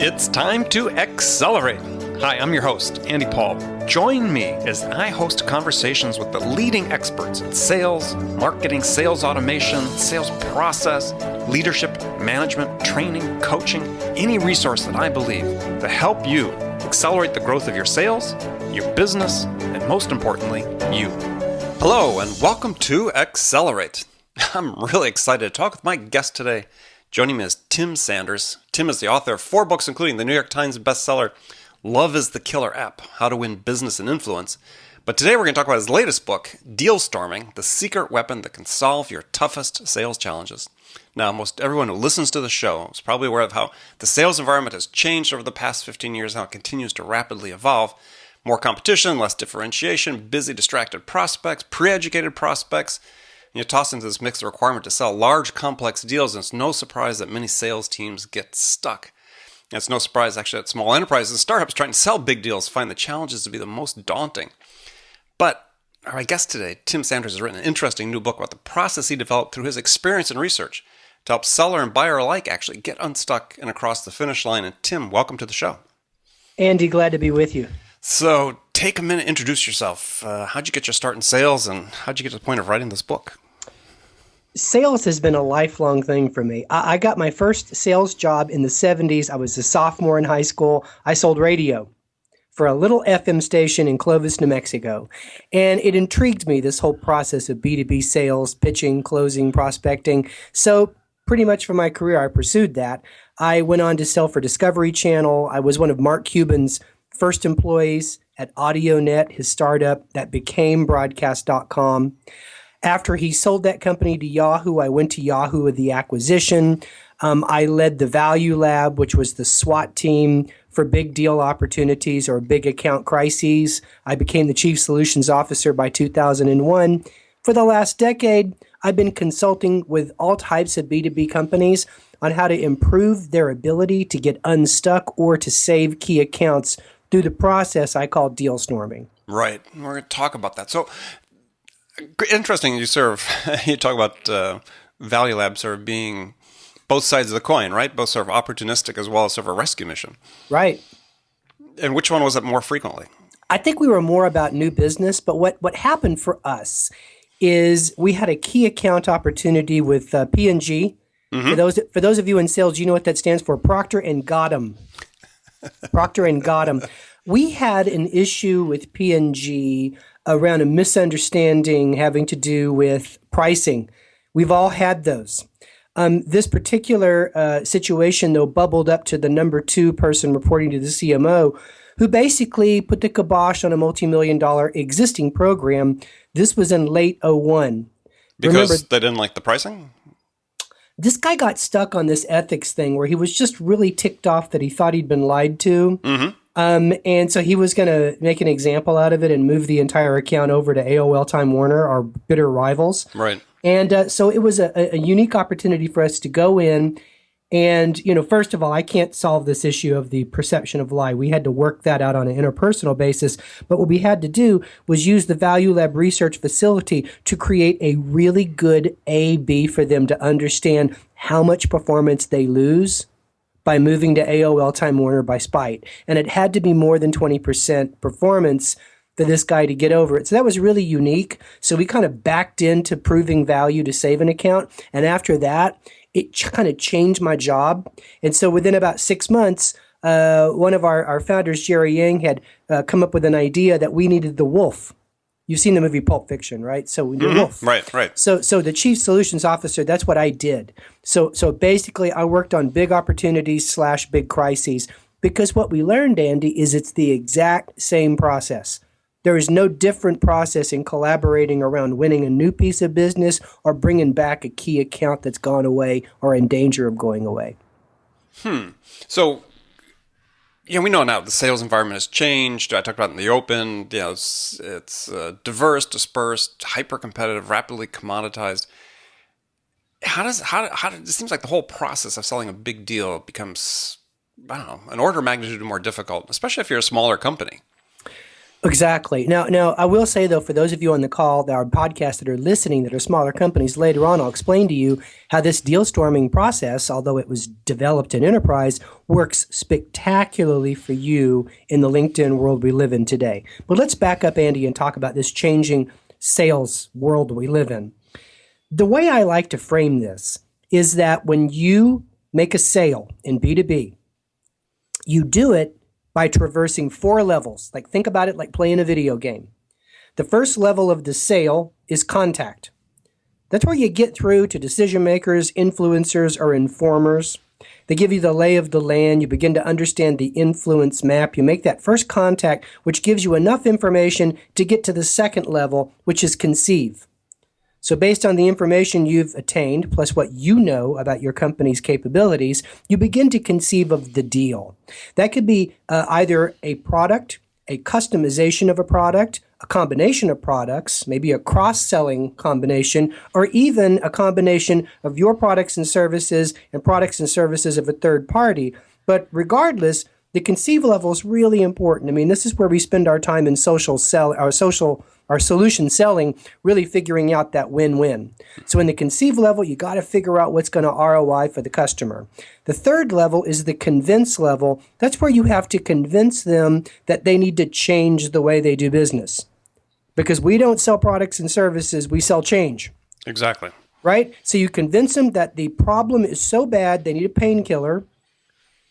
It's time to accelerate. Hi, I'm your host, Andy Paul. Join me as I host conversations with the leading experts in sales, marketing, sales automation, sales process, leadership, management, training, coaching, any resource that I believe to help you accelerate the growth of your sales, your business, and most importantly, you. Hello, and welcome to Accelerate. I'm really excited to talk with my guest today. Joining me is Tim Sanders. Tim is the author of 4 books, including the New York Times bestseller, Love is the Killer App, How to Win Business and Influence. But today we're going to talk about his latest book, Dealstorming, the secret weapon that can solve your toughest sales challenges. Now, most everyone who listens to the show is probably aware of how the sales environment has changed over the past 15 years, how it continues to rapidly evolve. More competition, less differentiation, busy, distracted prospects, pre-educated prospects. You toss into this mix the requirement to sell large, complex deals, and it's no surprise that many sales teams get stuck. And it's no surprise, actually, that small enterprises and startups trying to sell big deals find the challenges to be the most daunting. But our guest today, Tim Sanders, has written an interesting new book about the process he developed through his experience and research to help seller and buyer alike actually get unstuck and across the finish line. And Tim, welcome to the show. Andy, glad to be with you. So take a minute, introduce yourself. How'd you get your start in sales, and how'd you get to the point of writing this book? Sales has been a lifelong thing for me. I got my first sales job in the 70s. I was a sophomore in high school. I sold radio for a little FM station in Clovis, New Mexico. And it intrigued me, this whole process of B2B sales, pitching, closing, prospecting. So pretty much for my career, I pursued that. I went on to sell for Discovery Channel. I was one of Mark Cuban's first employees at AudioNet, his startup that became broadcast.com. After he sold that company to Yahoo, I went to Yahoo with the acquisition. I led the Value Lab, which was the SWAT team for big deal opportunities or big account crises. I became the Chief Solutions Officer by 2001. For the last decade, I've been consulting with all types of B2B companies on how to improve their ability to get unstuck or to save key accounts through the process I call Dealstorming. Right. We're going to talk about that. So, interesting, you talk about Value Lab sort of being both sides of the coin, right? Both sort of opportunistic as well as sort of a rescue mission. Right. And which one was it more frequently? I think we were more about new business, but what happened for us is we had a key account opportunity with P&G. Mm-hmm. For those of you in sales, you know what that stands for, Procter & Gamble. Procter & Gamble. We had an issue with P&G around a misunderstanding having to do with pricing. We've all had those. This particular situation, though, bubbled up to the number 2 person reporting to the CMO, who basically put the kibosh on a multi-million-dollar existing program. This was in late 2001. Because they didn't like the pricing? This guy got stuck on this ethics thing where he was just really ticked off that he thought he'd been lied to. Mm-hmm. And so he was going to make an example out of it and move the entire account over to AOL Time Warner, our bitter rivals. Right. And so it was a unique opportunity for us to go in and, first of all, I can't solve this issue of the perception of lie. We had to work that out on an interpersonal basis. But what we had to do was use the Value Lab research facility to create a really good A/B for them to understand how much performance they lose by moving to AOL Time Warner by spite. And it had to be more than 20% performance for this guy to get over it. So that was really unique. So we kind of backed into proving value to save an account. And after that, it kind of changed my job. And so within about 6 months, one of our founders, Jerry Yang, had come up with an idea that we needed the wolf. You've seen the movie Pulp Fiction, right? So the wolf. Right. So the Chief Solutions Officer, that's what I did. So basically, I worked on big opportunities / big crises, because what we learned, Andy, is it's the exact same process. There is no different process in collaborating around winning a new piece of business or bringing back a key account that's gone away or in danger of going away. So, we know now the sales environment has changed. I talked about it in the open. It's diverse, dispersed, hyper-competitive, rapidly commoditized. It seems like the whole process of selling a big deal becomes, an order of magnitude more difficult, especially if you're a smaller company. Exactly. Now, I will say though, for those of you on the call, our podcast that are listening, that are smaller companies, later on, I'll explain to you how this deal storming process, although it was developed in enterprise, works spectacularly for you in the LinkedIn world we live in today. But let's back up, Andy, and talk about this changing sales world we live in. The way I like to frame this is that when you make a sale in B2B, you do it by traversing 4 levels. Like, think about it like playing a video game. The first level of the sale is contact. That's where you get through to decision makers, influencers, or informers. They give you the lay of the land. You begin to understand the influence map. You make that first contact, which gives you enough information to get to the second level, which is conceive. So based on the information you've attained, plus what you know about your company's capabilities, you begin to conceive of the deal. That could be either a product, a customization of a product, a combination of products, maybe a cross-selling combination, or even a combination of your products and services of a third party. But regardless, the conceive level is really important. I mean, this is where we spend our time in our solution selling, really figuring out that win-win. So in the conceive level, you got to figure out what's going to ROI for the customer. The third level is the convince level. That's where you have to convince them that they need to change the way they do business. Because we don't sell products and services, we sell change. Exactly. Right? So you convince them that the problem is so bad, they need a painkiller,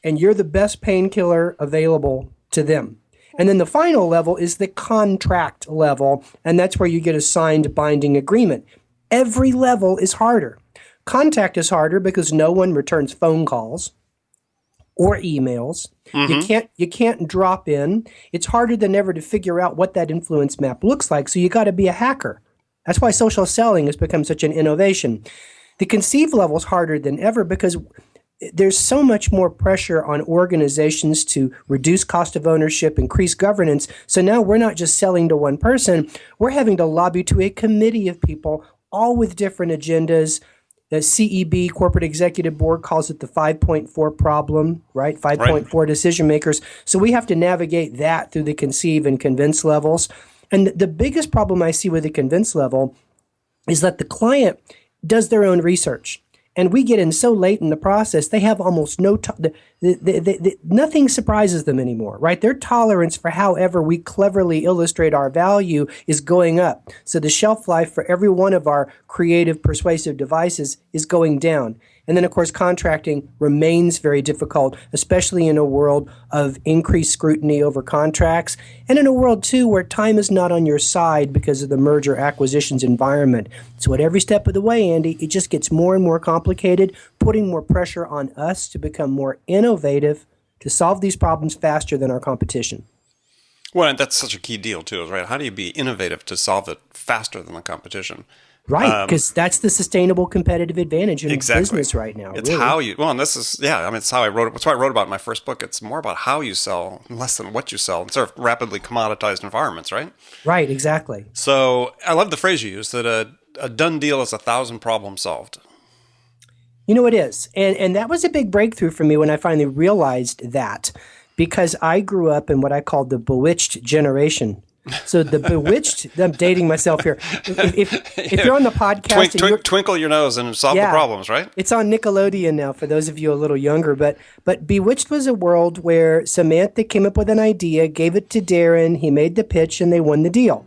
and you're the best painkiller available to them. And then the final level is the contract level, and that's where you get a signed binding agreement. Every level is harder. Contact is harder because no one returns phone calls or emails. Mm-hmm. You can't drop in. It's harder than ever to figure out what that influence map looks like, so you got to be a hacker. That's why social selling has become such an innovation. The conceive level is harder than ever because there's so much more pressure on organizations to reduce cost of ownership, increase governance. So now we're not just selling to one person. We're having to lobby to a committee of people, all with different agendas. The CEB, Corporate Executive Board, calls it the 5.4 problem, right? 5.4 decision makers. So we have to navigate that through the conceive and convince levels. And the biggest problem I see with the convince level is that the client does their own research. And we get in so late in the process, they have almost no nothing surprises them anymore, right? Their tolerance for however we cleverly illustrate our value is going up. So the shelf life for every one of our creative, persuasive devices is going down. And then, of course, contracting remains very difficult, especially in a world of increased scrutiny over contracts, and in a world, too, where time is not on your side because of the merger acquisitions environment. So at every step of the way, Andy, it just gets more and more complicated, putting more pressure on us to become more innovative, to solve these problems faster than our competition. Well, and that's such a key deal, too, right? How do you be innovative to solve it faster than the competition? Right, because that's the sustainable competitive advantage in business right now. It's really. how you, well, and this is, it's how I wrote it. That's what I wrote about in my first book. It's more about how you sell, less than what you sell, in sort of rapidly commoditized environments, right? Right, exactly. So I love the phrase you used, that a done deal is 1,000 problems solved. You know, it is. And that was a big breakthrough for me when I finally realized that, because I grew up in what I call the bewitched generation. So the bewitched, I'm dating myself here. If you're on the podcast, twinkle your nose and solve the problems, right? It's on Nickelodeon now for those of you a little younger. But Bewitched was a world where Samantha came up with an idea, gave it to Darren, he made the pitch, and they won the deal.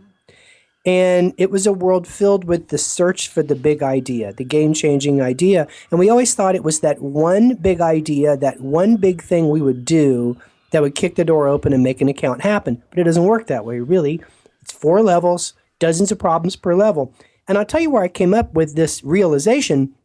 And it was a world filled with the search for the big idea, the game-changing idea. And we always thought it was that one big idea, that one big thing we would do that would kick the door open and make an account happen. But it doesn't work that way, really. It's 4 levels, dozens of problems per level. And I'll tell you where I came up with this realization.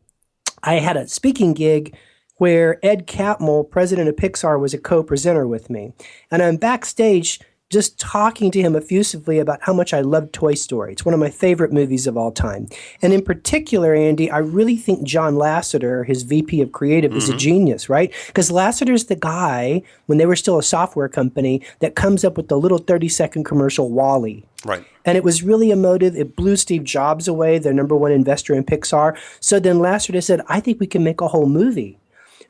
I had a speaking gig where Ed Catmull, president of Pixar, was a co-presenter with me. And I'm backstage just talking to him effusively about how much I love Toy Story. It's one of my favorite movies of all time. And in particular, Andy, I really think John Lasseter, his VP of Creative, is a genius, right? Because Lasseter's the guy, when they were still a software company, that comes up with the little 30-second commercial WALL-E. Right. And it was really emotive. It blew Steve Jobs away, their number one investor in Pixar. So then Lasseter said, I think we can make a whole movie.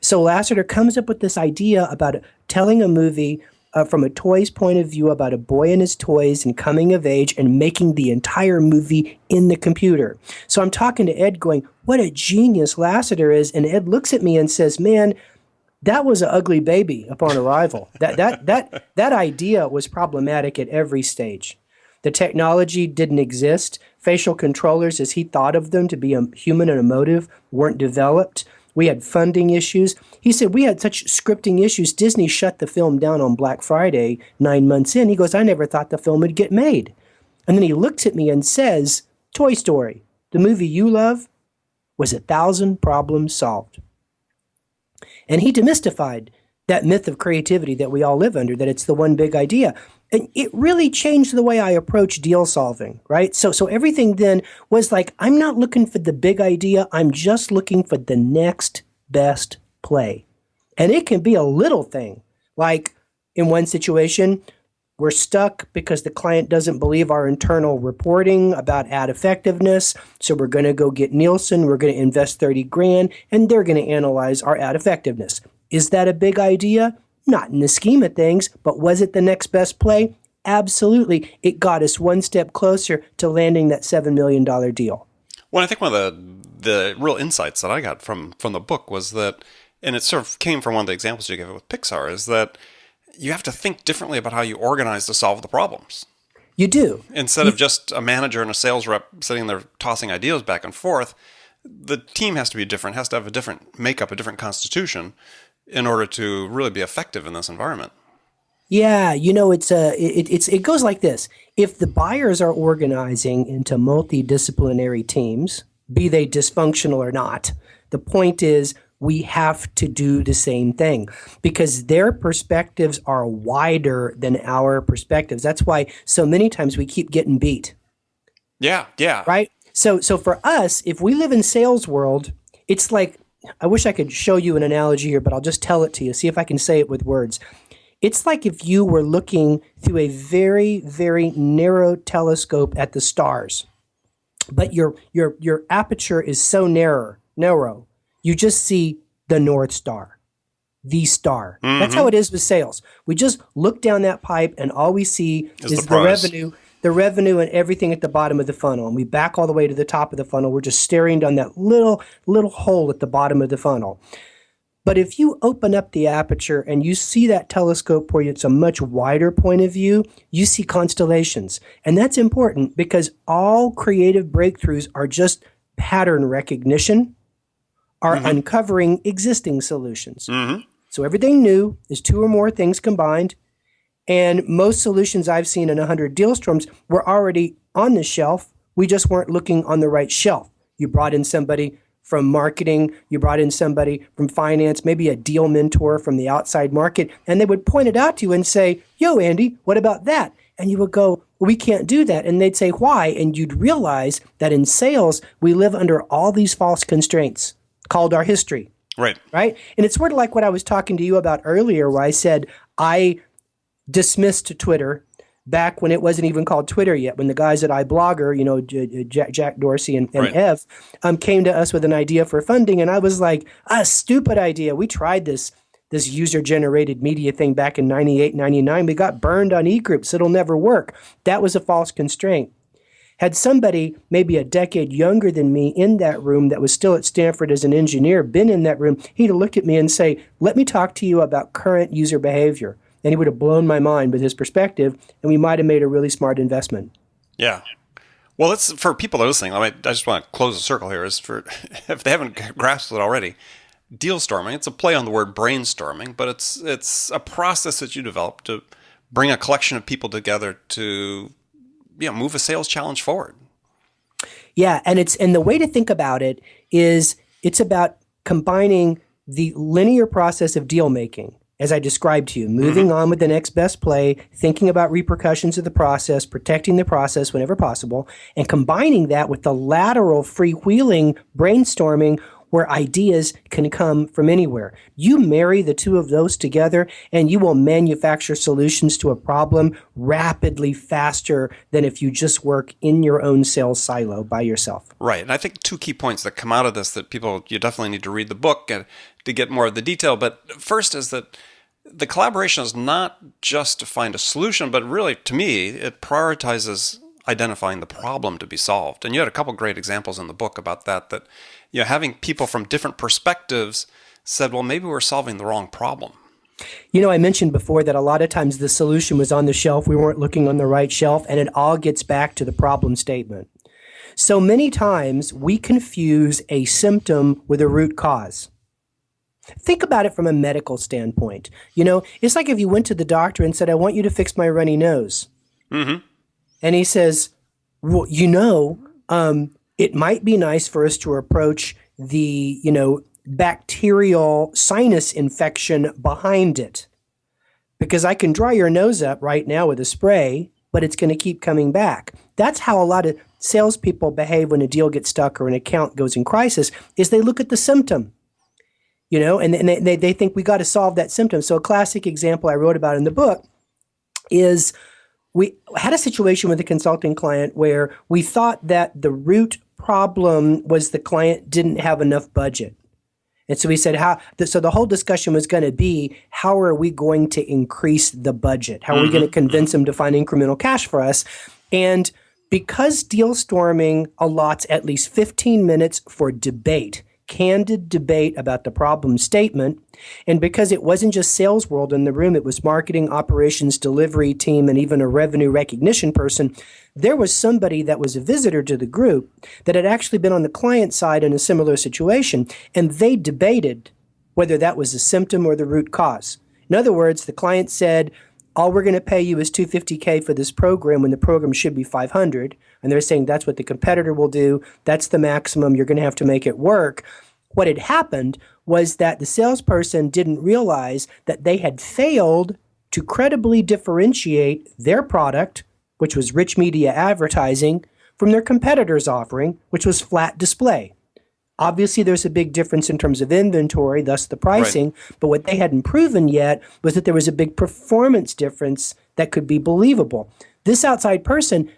So Lasseter comes up with this idea about telling a movie from a toys point of view about a boy and his toys and coming of age and making the entire movie in the computer. So I'm talking to Ed going, what a genius Lasseter is. And Ed looks at me and says, man, that was an ugly baby upon arrival. That idea was problematic at every stage. The technology didn't exist. Facial controllers, as he thought of them to be human and emotive, weren't developed. We had funding issues. He said, we had such scripting issues. Disney shut the film down on Black Friday 9 months in. He goes, I never thought the film would get made. And then he looks at me and says, Toy Story, the movie you love, was 1,000 problems solved. And he demystified that myth of creativity that we all live under, that it's the one big idea. And it really changed the way I approach deal solving, right? So everything then was like, I'm not looking for the big idea. I'm just looking for the next best play. And it can be a little thing. Like in one situation, we're stuck because the client doesn't believe our internal reporting about ad effectiveness. So we're going to go get Nielsen. We're going to invest 30 grand and they're going to analyze our ad effectiveness. Is that a big idea? Not in the scheme of things, but was it the next best play? Absolutely. It got us one step closer to landing that $7 million deal. Well, I think one of the real insights that I got from the book was that, and it sort of came from one of the examples you gave with Pixar, is that you have to think differently about how you organize to solve the problems. You do. Instead of just a manager and a sales rep sitting there tossing ideas back and forth, the team has to be different, has to have a different makeup, a different constitution in order to really be effective in this environment. Yeah, it goes like this. If the buyers are organizing into multidisciplinary teams, be they dysfunctional or not, the point is we have to do the same thing because their perspectives are wider than our perspectives. That's why so many times we keep getting beat. Yeah. Right? So for us, if we live in sales world, it's like, I wish I could show you an analogy here, but I'll just tell it to you. See if I can say it with words. It's like if you were looking through a very, very narrow telescope at the stars, but your aperture is so narrow, you just see the North Star, the star. Mm-hmm. That's how it is with sales. We just look down that pipe and all we see is the revenue and everything at the bottom of the funnel. And we back all the way to the top of the funnel. We're just staring down that little hole at the bottom of the funnel. But if you open up the aperture and you see that telescope where it's a much wider point of view, you see constellations. And that's important because all creative breakthroughs are just pattern recognition, are uncovering existing solutions. Mm-hmm. So everything new is two or more things combined. And most solutions I've seen in 100 Dealstorms were already on the shelf. We just weren't looking on the right shelf. You brought in somebody from marketing, you brought in somebody from finance, maybe a deal mentor from the outside market, and they would point it out to you and say, yo, Andy, what about that? And you would go, we can't do that. And they'd say, why? And you'd realize that in sales, we live under all these false constraints called our history. Right. And it's sort of like what I was talking to you about earlier, where I said I dismissed Twitter back when it wasn't even called Twitter yet, when the guys at iBlogger, Jack Dorsey and Ev, came to us with an idea for funding. And I was like, a stupid idea. We tried this user-generated media thing back in 98, 99. We got burned on e-groups. It'll never work. That was a false constraint. Had somebody maybe a decade younger than me in that room that was still at Stanford as an engineer been in that room, he'd have looked at me and say, let me talk to you about current user behavior. And he would have blown my mind with his perspective, and we might have made a really smart investment. Yeah. Well, it's for people listening. I just want to close the circle here. Is for if they haven't grasped it already, Dealstorming. It's a play on the word brainstorming, but it's a process that you develop to bring a collection of people together to move a sales challenge forward. Yeah, and the way to think about it is it's about combining the linear process of deal making, as I described to you, moving on with the next best play, thinking about repercussions of the process, protecting the process whenever possible, and combining that with the lateral freewheeling brainstorming where ideas can come from anywhere. You marry the two of those together and you will manufacture solutions to a problem rapidly faster than if you just work in your own sales silo by yourself. Right. And I think two key points that come out of this that you definitely need to read the book and to get more of the detail. But first is that the collaboration is not just to find a solution, but really, to me, it prioritizes identifying the problem to be solved. And you had a couple great examples in the book about that having people from different perspectives said, well, maybe we're solving the wrong problem. I mentioned before that a lot of times the solution was on the shelf. We weren't looking on the right shelf, and it all gets back to the problem statement. So many times we confuse a symptom with a root cause. Think about it from a medical standpoint. It's like if you went to the doctor and said, I want you to fix my runny nose. Mm-hmm. And he says, well, it might be nice for us to approach the, bacterial sinus infection behind it. Because I can dry your nose up right now with a spray, but it's going to keep coming back. That's how a lot of salespeople behave when a deal gets stuck or an account goes in crisis, is they look at the symptom. And they think we got to solve that symptom. So a classic example I wrote about in the book is we had a situation with a consulting client where we thought that the root problem was the client didn't have enough budget. And so we said, so the whole discussion was going to be, how are we going to increase the budget? How are we going to convince them to find incremental cash for us? And because Dealstorming allots at least 15 minutes for debate, candid debate about the problem statement, and because it wasn't just sales world in the room, it was marketing, operations, delivery team, and even a revenue recognition person, there was somebody that was a visitor to the group that had actually been on the client side in a similar situation, and they debated whether that was a symptom or the root cause. In other words, the client said, all we're going to pay you is $250K for this program when the program should be $500. And they're saying that's what the competitor will do. That's the maximum. You're going to have to make it work. What had happened was that the salesperson didn't realize that they had failed to credibly differentiate their product, which was rich media advertising, from their competitor's offering, which was flat display. Obviously, there's a big difference in terms of inventory, thus the pricing, right. But what they hadn't proven yet was that there was a big performance difference that could be believable. This outside person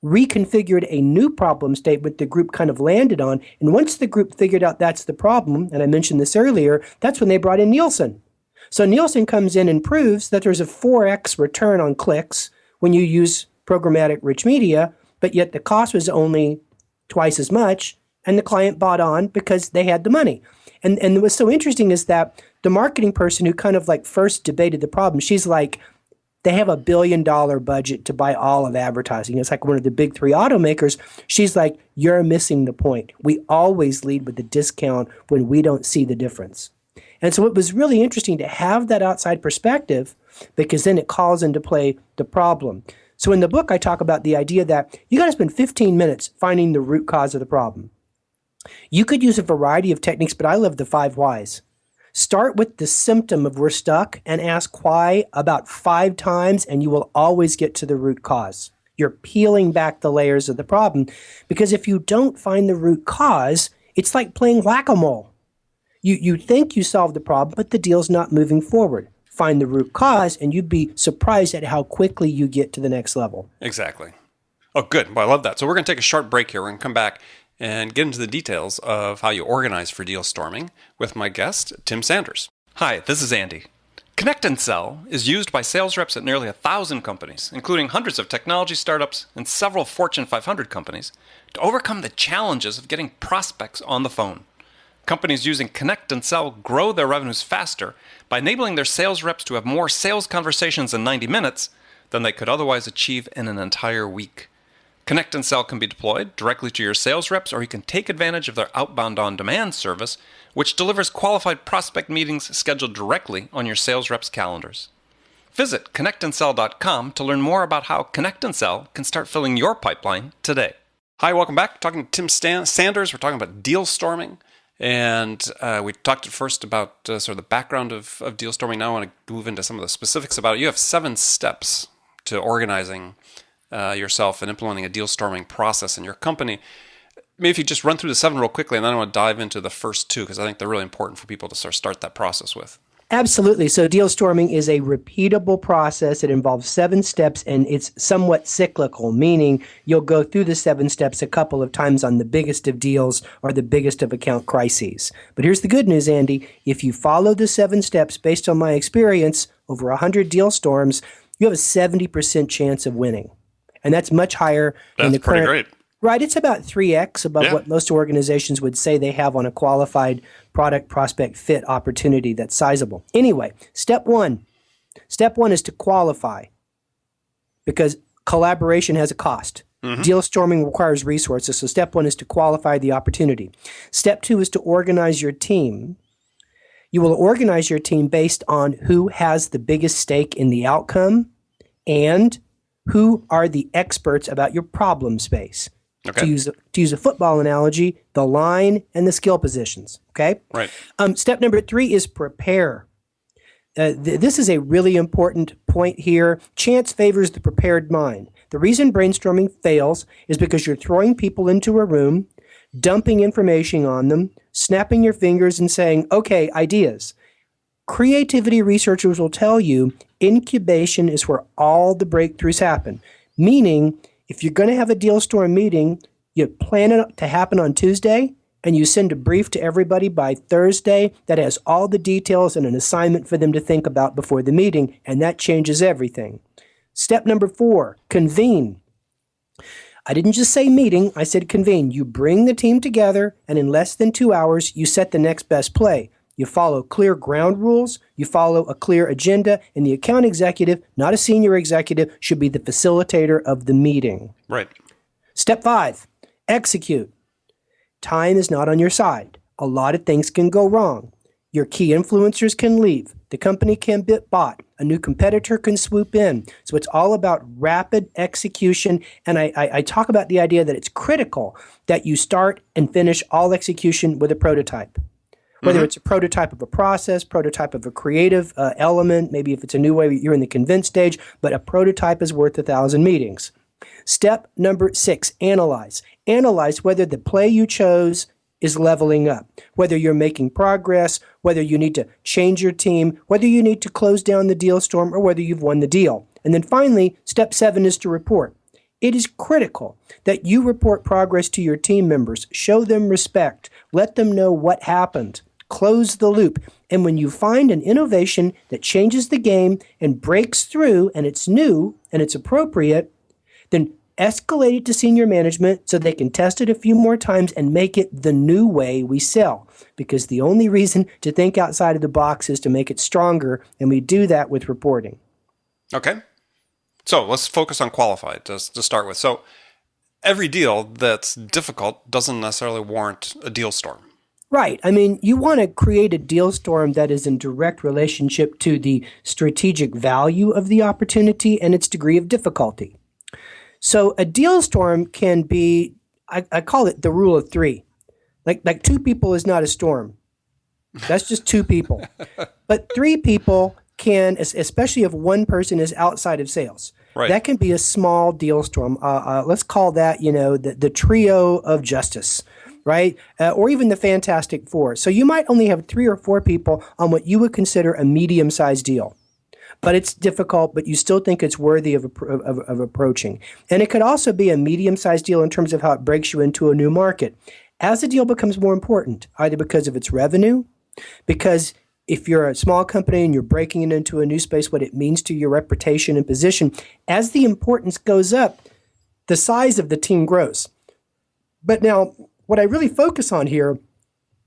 reconfigured a new problem statement the group kind of landed on, and once the group figured out that's the problem, and I mentioned this earlier, that's when they brought in Nielsen. So Nielsen comes in and proves that there's a 4x return on clicks when you use programmatic rich media, but yet the cost was only twice as much, and the client bought on because they had the money. And what's so interesting is that the marketing person who kind of like first debated the problem, she's like, they have $1 billion budget to buy all of advertising. It's like one of the big three automakers. She's like, you're missing the point. We always lead with the discount when we don't see the difference. And so it was really interesting to have that outside perspective, because then it calls into play the problem. So in the book, I talk about the idea that you got to spend 15 minutes finding the root cause of the problem. You could use a variety of techniques, but I love the 5 whys. Start with the symptom of we're stuck and ask why about 5 times, and you will always get to the root cause. You're peeling back the layers of the problem, because if you don't find the root cause, it's like playing whack-a-mole. You think you solved the problem, but the deal's not moving forward. Find the root cause, and you'd be surprised at how quickly you get to the next level. Exactly. Oh, good. Well, I love that. So we're going to take a short break here. We're going to come back and get into the details of how you organize for Dealstorming with my guest, Tim Sanders. Hi, this is Andy. Connect and Sell is used by sales reps at nearly 1,000 companies, including hundreds of technology startups and several Fortune 500 companies, to overcome the challenges of getting prospects on the phone. Companies using Connect and Sell grow their revenues faster by enabling their sales reps to have more sales conversations in 90 minutes than they could otherwise achieve in an entire week. Connect and Sell can be deployed directly to your sales reps, or you can take advantage of their outbound on-demand service, which delivers qualified prospect meetings scheduled directly on your sales reps' calendars. Visit connectandsell.com to learn more about how Connect and Sell can start filling your pipeline today. Hi, welcome back. We're talking to Tim Sanders. We're talking about Dealstorming. And we talked at first about sort of the background of Dealstorming. Now I want to move into some of the specifics about it. You have 7 steps to organizing yourself and implementing a Dealstorming process in your company. Maybe if you just run through the 7 real quickly, and then I want to dive into the first 2, because I think they're really important for people to start that process with. Absolutely. So Dealstorming is a repeatable process. It involves 7 steps, and it's somewhat cyclical, meaning you'll go through the 7 steps a couple of times on the biggest of deals or the biggest of account crises. But here's the good news, Andy. If you follow the 7 steps based on my experience, over 100 deal storms, you have a 70% chance of winning. And that's much higher than the current. That's pretty great. Right. It's about 3x above what most organizations would say they have on a qualified product prospect fit opportunity that's sizable. Anyway, step one. Step one is to qualify, because collaboration has a cost. Deal storming requires resources. So step one is to qualify the opportunity. Step two is to organize your team. You will organize your team based on who has the biggest stake in the outcome and who are the experts about your problem space. Okay. To use a football analogy, the line and the skill positions. Okay. Right. Step number three is prepare. This is a really important point here. Chance favors the prepared mind. The reason brainstorming fails is because you're throwing people into a room, dumping information on them, snapping your fingers and saying, okay, ideas. Creativity researchers will tell you incubation is where all the breakthroughs happen. Meaning, if you're going to have a deal storm meeting, you plan it to happen on Tuesday, and you send a brief to everybody by Thursday that has all the details and an assignment for them to think about before the meeting, and that changes everything. Step number 4, convene. I didn't just say meeting, I said convene. You bring the team together, and in less than 2 hours, you set the next best play. You follow clear ground rules, you follow a clear agenda, and the account executive, not a senior executive, should be the facilitator of the meeting. Right. Step 5, execute. Time is not on your side. A lot of things can go wrong. Your key influencers can leave. The company can get bought. A new competitor can swoop in. So it's all about rapid execution. And I talk about the idea that it's critical that you start and finish all execution with a prototype. Whether it's a prototype of a process, prototype of a creative element, maybe if it's a new way, you're in the convince stage, but a prototype is worth 1,000 meetings. Step number 6, analyze. Analyze whether the play you chose is leveling up, whether you're making progress, whether you need to change your team, whether you need to close down the deal storm, or whether you've won the deal. And then finally, step 7 is to report. It is critical that you report progress to your team members, show them respect, let them know what happened, close the loop. And when you find an innovation that changes the game and breaks through, and it's new and it's appropriate, then escalate it to senior management so they can test it a few more times and make it the new way we sell. Because the only reason to think outside of the box is to make it stronger, and we do that with reporting. Okay. So let's focus on qualified to start with. So every deal that's difficult doesn't necessarily warrant a deal storm. Right. I mean, you want to create a deal storm that is in direct relationship to the strategic value of the opportunity and its degree of difficulty. So a deal storm can be, I call it the rule of 3. Like 2 people is not a storm. That's just 2 people. But 3 people can, especially if one person is outside of sales, right, that can be a small deal storm. Let's call that, the trio of justice, right? Or even the Fantastic Four. So you might only have 3 or 4 people on what you would consider a medium-sized deal. But it's difficult, but you still think it's worthy of approaching. And it could also be a medium-sized deal in terms of how it breaks you into a new market. As the deal becomes more important, either because of its revenue, because if you're a small company and you're breaking it into a new space, what it means to your reputation and position, as the importance goes up, the size of the team grows. But now, what I really focus on here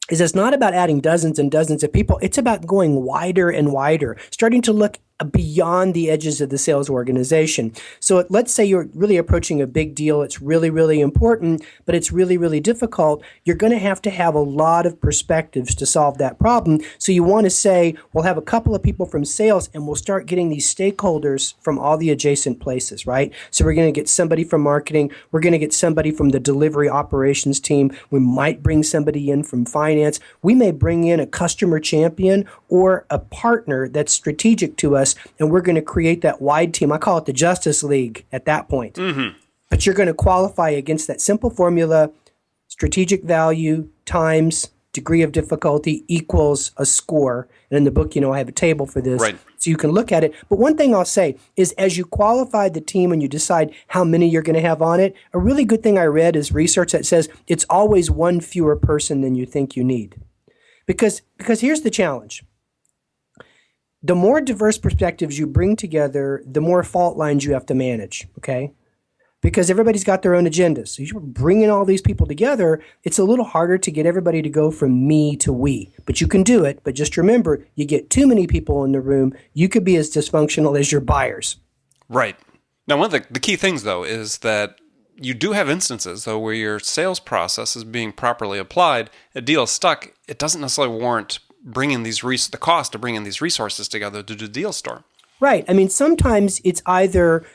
is it's not about adding dozens and dozens of people. It's about going wider and wider, starting to look beyond the edges of the sales organization. So let's say you're really approaching a big deal. It's really, really important, but it's really, really difficult. You're going to have a lot of perspectives to solve that problem. So you want to say, we'll have a couple of people from sales and we'll start getting these stakeholders from all the adjacent places, right? So we're going to get somebody from marketing. We're going to get somebody from the delivery operations team. We might bring somebody in from finance. We may bring in a customer champion or a partner that's strategic to us, and we're going to create that wide team. I call it the Justice League at that point. Mm-hmm. But you're going to qualify against that simple formula: strategic value times degree of difficulty equals a score. And in the book, I have a table for this, right, so you can look at it. But one thing I'll say is, as you qualify the team and you decide how many you're going to have on it, a really good thing I read is research that says it's always one fewer person than you think you need. Because here's the challenge. the more diverse perspectives you bring together, the more fault lines you have to manage, okay? Because everybody's got their own agendas. So you're bringing all these people together, it's a little harder to get everybody to go from me to we. But you can do it. But just remember, you get too many people in the room, you could be as dysfunctional as your buyers. Right. Now, one of the key things, though, is that you do have instances, though, where your sales process is being properly applied. A deal is stuck. It doesn't necessarily warrant bringing the cost of bringing these resources together to do Dealstorm. Right. I mean, sometimes it's either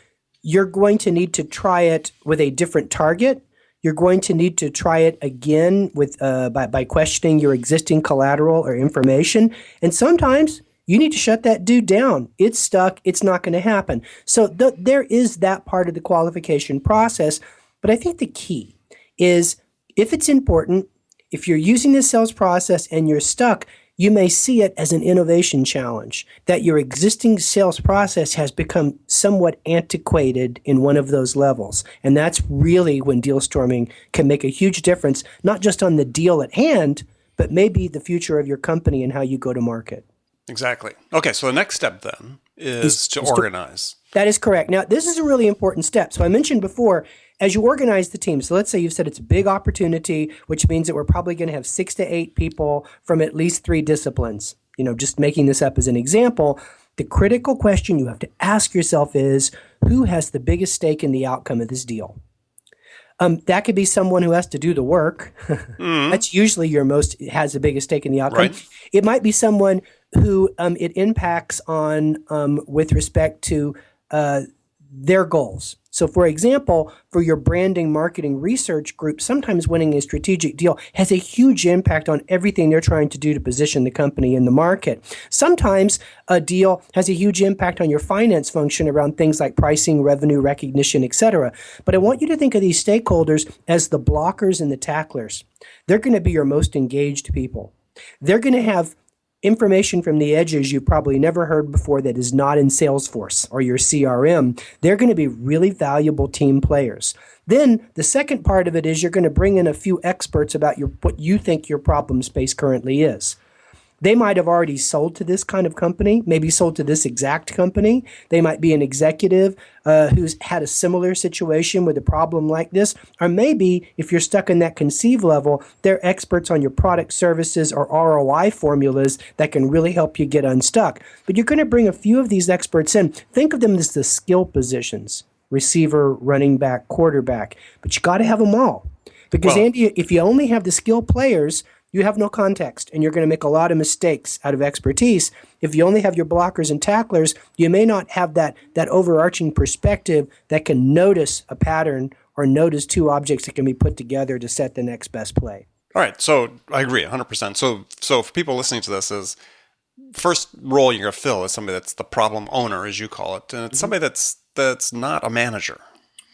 you're going to need to try it with a different target. You're going to need to try it again with by questioning your existing collateral or information. And sometimes you need to shut that dude down. It's stuck. It's not going to happen. So there is that part of the qualification process. But I think the key is if it's important, if you're using this sales process and you're stuck, you may see it as an innovation challenge, that your existing sales process has become somewhat antiquated in one of those levels. And that's really when deal storming can make a huge difference, not just on the deal at hand, but maybe the future of your company and how you go to market. Exactly. Okay, so the next step then is to organize. That is correct. Now, this is a really important step. So I mentioned before, as you organize the team, so let's say you've said it's a big opportunity, which means that we're probably going to have 6 to 8 people from at least 3 disciplines. Just making this up as an example, the critical question you have to ask yourself is, who has the biggest stake in the outcome of this deal? That could be someone who has to do the work. That's usually has the biggest stake in the outcome. Right. It might be someone who it impacts on with respect to their goals. So, for example, for your branding, marketing, research group, sometimes winning a strategic deal has a huge impact on everything they're trying to do to position the company in the market. Sometimes a deal has a huge impact on your finance function around things like pricing, revenue recognition, etc. But I want you to think of these stakeholders as the blockers and the tacklers. They're going to be your most engaged people. They're going to have information from the edges you've probably never heard before that is not in Salesforce or your CRM. They're going to be really valuable team players. Then the second part of it is you're going to bring in a few experts about what you think your problem space currently is. They might have already sold to this kind of company, maybe sold to this exact company. They might be an executive who's had a similar situation with a problem like this. Or maybe if you're stuck in that conceive level, they're experts on your product, services, or ROI formulas that can really help you get unstuck. But you're going to bring a few of these experts in. Think of them as the skill positions: receiver, running back, quarterback. But you got to have them all. Because, Andy, if you only have the skill players, you have no context, and you're going to make a lot of mistakes out of expertise. If you only have your blockers and tacklers, you may not have that overarching perspective that can notice a pattern or notice 2 objects that can be put together to set the next best play. All right, so I agree 100%. So for people listening to this, is first role you're going to fill is somebody that's the problem owner, as you call it, and it's somebody that's not a manager.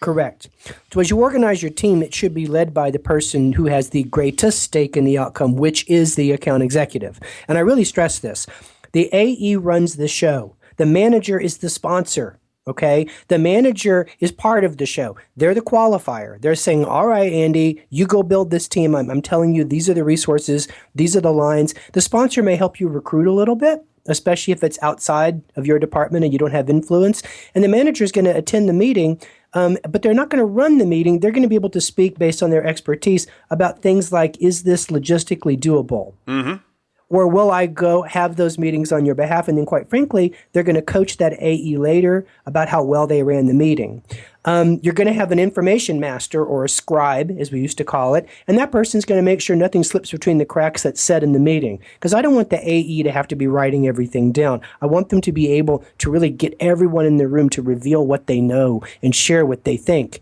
Correct. So as you organize your team, it should be led by the person who has the greatest stake in the outcome, which is the account executive. And I really stress this. The AE runs the show. The manager is the sponsor, okay? The manager is part of the show. They're the qualifier. They're saying, all right, Andy, you go build this team. I'm telling you, these are the resources. These are the lines. The sponsor may help you recruit a little bit, especially if it's outside of your department and you don't have influence. And the manager is going to attend the meeting, but they're not going to run the meeting. They're going to be able to speak based on their expertise about things like, is this logistically doable? Mm-hmm. Or will I go have those meetings on your behalf? And then quite frankly, they're going to coach that AE later about how well they ran the meeting. You're going to have an information master, or a scribe, as we used to call it, and that person's going to make sure nothing slips between the cracks that's said in the meeting. Because I don't want the AE to have to be writing everything down. I want them to be able to really get everyone in the room to reveal what they know and share what they think.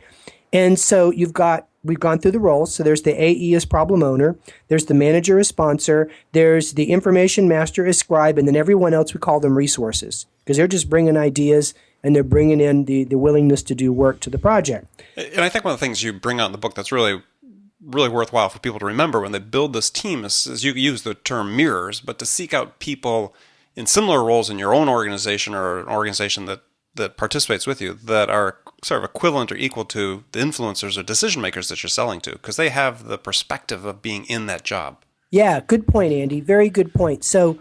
And so we've gone through the roles. So there's the AE as problem owner, there's the manager as sponsor, there's the information master as scribe, and then everyone else, we call them resources, because they're just bringing ideas and they're bringing in the willingness to do work to the project. And I think one of the things you bring out in the book that's really, really worthwhile for people to remember when they build this team is you use the term mirrors, but to seek out people in similar roles in your own organization or an organization that participates with you that are sort of equivalent or equal to the influencers or decision makers that you're selling to, because they have the perspective of being in that job. Yeah, good point, Andy. Very good point. So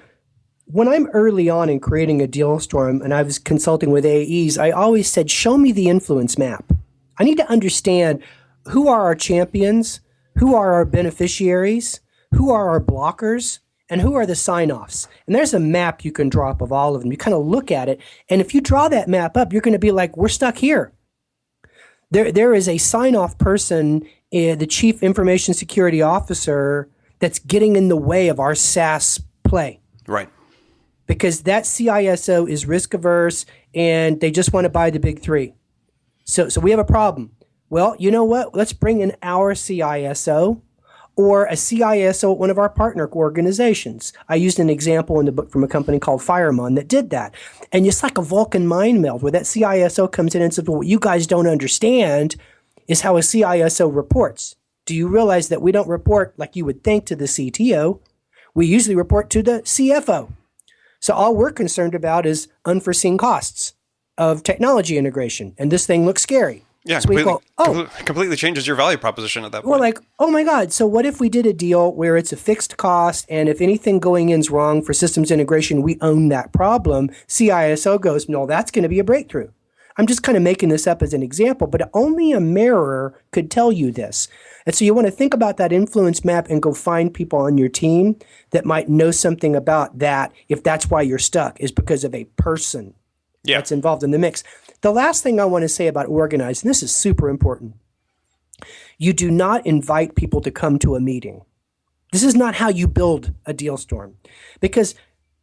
when I'm early on in creating a deal storm and I was consulting with AEs, I always said, show me the influence map. I need to understand who are our champions, who are our beneficiaries, who are our blockers, and who are the sign-offs. And there's a map you can draw up of all of them. You kind of look at it, and if you draw that map up, you're going to be like, we're stuck here. There is a sign-off person, the Chief Information Security Officer, that's getting in the way of our SaaS play. Right. Because that CISO is risk averse and they just want to buy the big three. So we have a problem. Well, you know what? Let's bring in our CISO or a CISO at one of our partner organizations. I used an example in the book from a company called Firemon that did that. And it's like a Vulcan mind meld where that CISO comes in and says, well, what you guys don't understand is how a CISO reports. Do you realize that we don't report like you would think to the CTO? We usually report to the CFO. So all we're concerned about is unforeseen costs of technology integration. And this thing looks scary. Yeah, so completely changes your value proposition at that point. We're like, oh my God, so what if we did a deal where it's a fixed cost and if anything going in's wrong for systems integration, we own that problem? CISO goes, no, that's going to be a breakthrough. I'm just kind of making this up as an example, but only a mirror could tell you this. And so you want to think about that influence map and go find people on your team that might know something about that if that's why you're stuck, is because of a person that's involved in the mix. The last thing I want to say about organize, and this is super important, you do not invite people to come to a meeting. This is not how you build a deal storm, because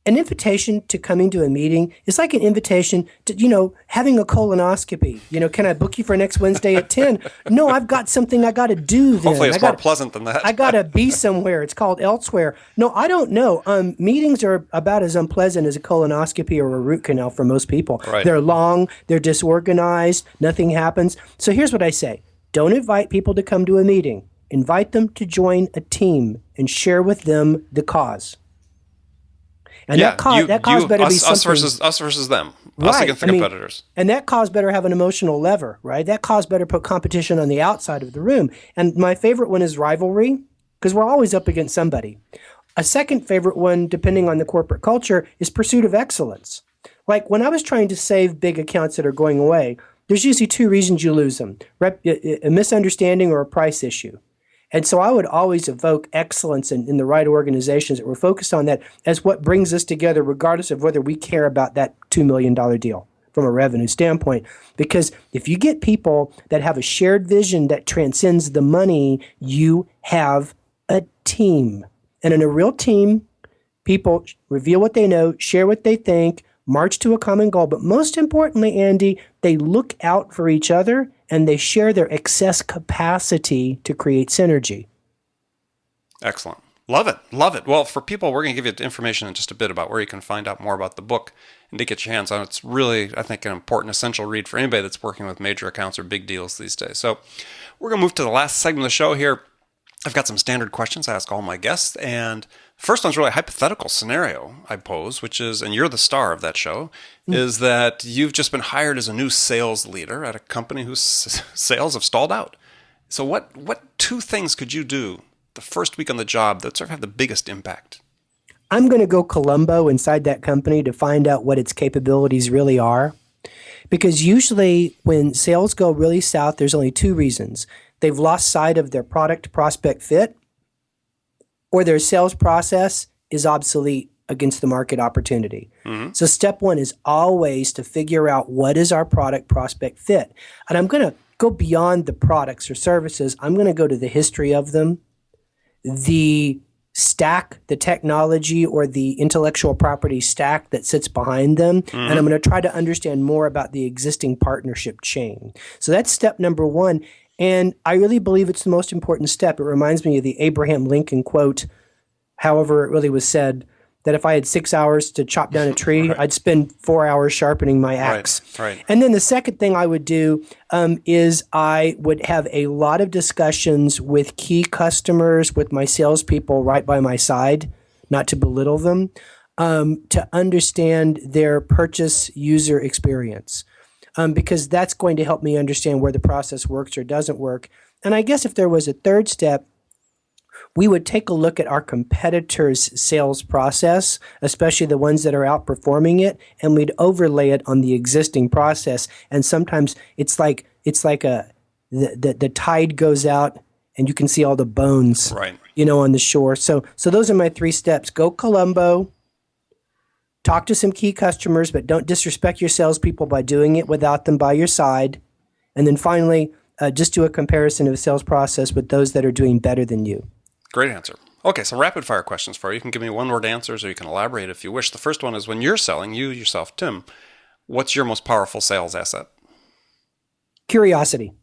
an invitation to coming to a meeting is like an invitation to, having a colonoscopy. Can I book you for next Wednesday at 10? No, I've got something I got to do then. Hopefully it's more pleasant than that. I got to be somewhere. It's called elsewhere. No, I don't know. Meetings are about as unpleasant as a colonoscopy or a root canal for most people. Right. They're long, they're disorganized, nothing happens. So here's what I say. Don't invite people to come to a meeting. Invite them to join a team and share with them the cause. And that cause better be something. Us versus them. Us against the competitors. And that cause better have an emotional lever, right? That cause better put competition on the outside of the room. And my favorite one is rivalry, because we're always up against somebody. A second favorite one, depending on the corporate culture, is pursuit of excellence. Like when I was trying to save big accounts that are going away, there's usually two reasons you lose them: a misunderstanding or a price issue. And so I would always evoke excellence in the right organizations that were focused on that as what brings us together, regardless of whether we care about that $2 million deal from a revenue standpoint. Because if you get people that have a shared vision that transcends the money, you have a team. And in a real team, people reveal what they know, share what they think, march to a common goal. But most importantly, Andy, they look out for each other and they share their excess capacity to create synergy. Excellent. Love it. Love it. Well, for people, we're going to give you information in just a bit about where you can find out more about the book and to get your hands on it. It's really, I think, an important, essential read for anybody that's working with major accounts or big deals these days. So we're going to move to the last segment of the show here. I've got some standard questions I ask all my guests, and the first one's really a hypothetical scenario I pose, which is, and you're the star of that show, is that you've just been hired as a new sales leader at a company whose sales have stalled out. So what two things could you do the first week on the job that sort of have the biggest impact? I'm going to go Columbo inside that company to find out what its capabilities really are. Because usually when sales go really south, there's only two reasons. They've lost sight of their product prospect fit, or their sales process is obsolete against the market opportunity. Mm-hmm. So step one is always to figure out what is our product prospect fit. And I'm going to go beyond the products or services. I'm going to go to the history of them, the stack, the technology or the intellectual property stack that sits behind them. Mm-hmm. And I'm going to try to understand more about the existing partnership chain. So that's step number one. And I really believe it's the most important step. It reminds me of the Abraham Lincoln quote, however it really was said, that if I had 6 hours to chop down a tree, right, I'd spend 4 hours sharpening my axe. Right. And then the second thing I would do is I would have a lot of discussions with key customers, with my salespeople right by my side, not to belittle them, to understand their purchase user experience. Because that's going to help me understand where the process works or doesn't work. And I guess if there was a third step, We would take a look at our competitors' sales process, especially the ones that are outperforming it, and we'd overlay it on the existing process. And sometimes it's like the tide goes out and you can see all the bones, Right. on the shore. So those are my 3 steps. Go Columbo. Talk to some key customers, but don't disrespect your salespeople by doing it without them by your side. And then finally, just do a comparison of the sales process with those that are doing better than you. Great answer. Okay, so rapid fire questions for you. You can give me one-word answers or you can elaborate if you wish. The first one is when you're selling, you yourself, Tim, what's your most powerful sales asset? Curiosity.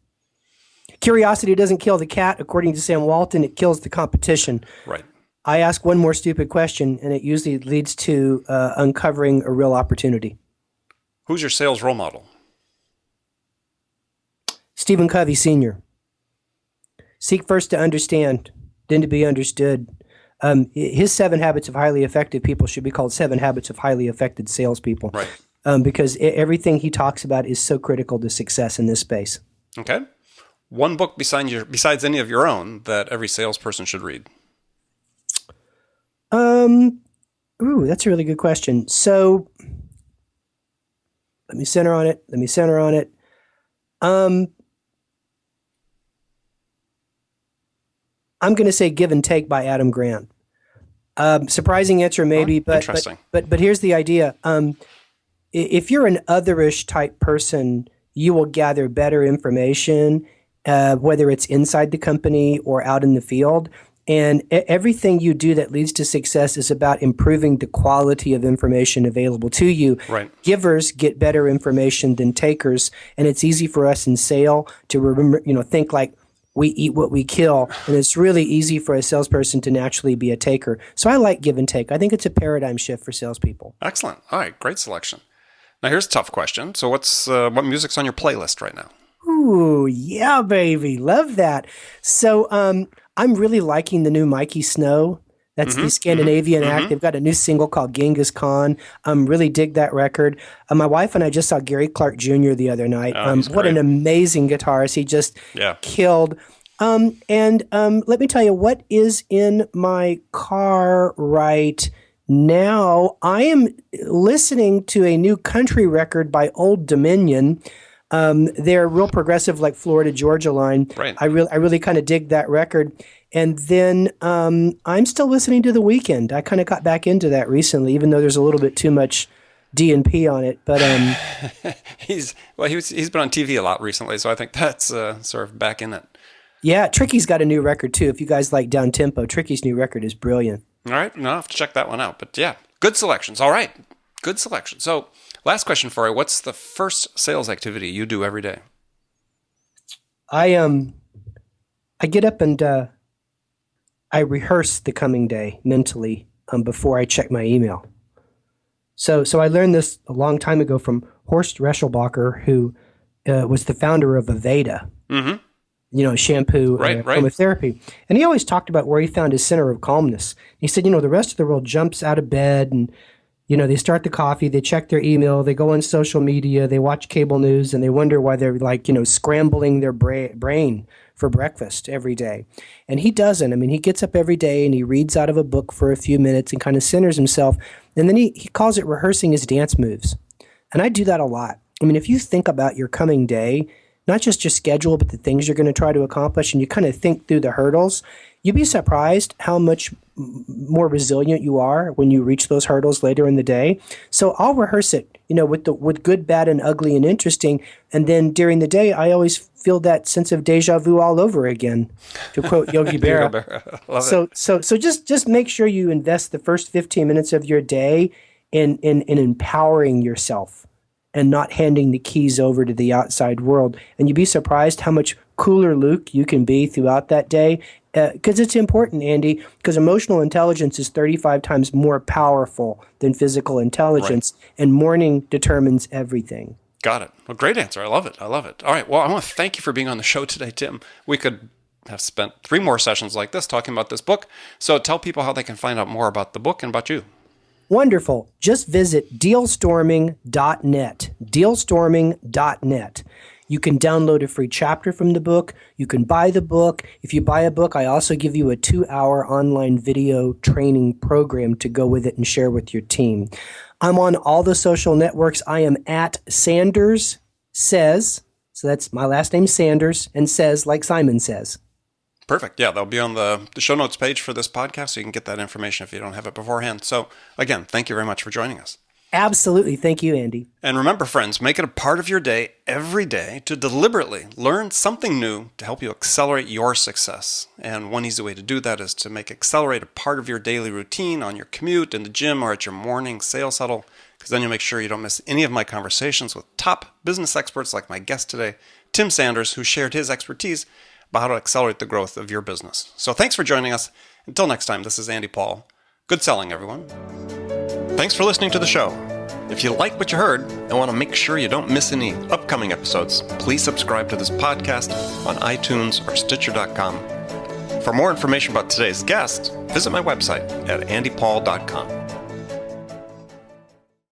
Curiosity doesn't kill the cat. According to Sam Walton, it kills the competition. Right. I ask one more stupid question, and it usually leads to uncovering a real opportunity. Who's your sales role model? Stephen Covey Sr. Seek first to understand, then to be understood. His 7 habits of highly effective people should be called 7 habits of highly effective salespeople. Right. Because everything he talks about is so critical to success in this space. Okay. One book besides any of your own that every salesperson should read. That's a really good question. So let me center on it. I'm going to say Give and Take by Adam Grant. Surprising answer maybe, but here's the idea. If you're an otherish type person, you will gather better information, whether it's inside the company or out in the field. And everything you do that leads to success is about improving the quality of information available to you. Right. Givers get better information than takers, and it's easy for us in sale to remember, think like we eat what we kill, and it's really easy for a salesperson to naturally be a taker. So I like give and take. I think it's a paradigm shift for salespeople. Excellent. All right, great selection. Now here's a tough question. So what music's on your playlist right now? Ooh, yeah, baby. Love that. So I'm really liking the new Mikey Snow. That's the Scandinavian act. They've got a new single called Genghis Khan. Really dig that record. My wife and I just saw Gary Clark Jr. the other night. What an amazing guitarist. He just killed. And let me tell you what is in my car right now. I am listening to a new country record by Old Dominion. They're real progressive, like Florida Georgia Line. Right. I really kind of dig that record. And then I'm still listening to The Weeknd. I kind of got back into that recently, even though there's a little bit too much D&P on it. But he's been on TV a lot recently, so I think that's sort of back in it. Yeah, Tricky's got a new record too. If you guys like down tempo, Tricky's new record is brilliant. All right, I'll have to check that one out. But yeah, good selections. All right, good selection. So last question for you. What's the first sales activity you do every day? I get up and I rehearse the coming day mentally before I check my email. So I learned this a long time ago from Horst Reschelbacher, who was the founder of Aveda, shampoo and aromatherapy. And he always talked about where he found his center of calmness. He said, the rest of the world jumps out of bed and they start the coffee, they check their email, they go on social media, they watch cable news, and they wonder why they're scrambling their brain for breakfast every day. And he doesn't. I mean, he gets up every day and he reads out of a book for a few minutes and kind of centers himself. And then he calls it rehearsing his dance moves. And I do that a lot. I mean, if you think about your coming day, not just your schedule, but the things you're going to try to accomplish, and you kind of think through the hurdles, you'd be surprised how much more resilient you are when you reach those hurdles later in the day. So I'll rehearse it, with good, bad, and ugly and interesting. And then during the day, I always feel that sense of deja vu all over again, to quote Yogi Berra. So just make sure you invest the first 15 minutes of your day in empowering yourself and not handing the keys over to the outside world. And you'd be surprised how much cooler Luke you can be throughout that day. Because it's important, Andy, because emotional intelligence is 35 times more powerful than physical intelligence, and morning determines everything. Got it. Well, great answer. I love it. All right. Well, I want to thank you for being on the show today, Tim. We could have spent 3 more sessions like this talking about this book. So tell people how they can find out more about the book and about you. Wonderful. Just visit dealstorming.net. Dealstorming.net. You can download a free chapter from the book. You can buy the book. If you buy a book, I also give you a 2-hour online video training program to go with it and share with your team. I'm on all the social networks. I am at Sanders Says. So that's my last name, Sanders, and Says like Simon Says. Perfect. Yeah, they'll be on the show notes page for this podcast, so you can get that information if you don't have it beforehand. So again, thank you very much for joining us. Absolutely. Thank you, Andy. And remember, friends, make it a part of your day every day to deliberately learn something new to help you accelerate your success. And one easy way to do that is to make Accelerate a part of your daily routine on your commute, in the gym, or at your morning sales huddle, because then you'll make sure you don't miss any of my conversations with top business experts like my guest today, Tim Sanders, who shared his expertise about how to accelerate the growth of your business. So thanks for joining us. Until next time, this is Andy Paul. Good selling, everyone. Thanks for listening to the show. If you like what you heard and want to make sure you don't miss any upcoming episodes, please subscribe to this podcast on iTunes or Stitcher.com. For more information about today's guest, visit my website at andypaul.com.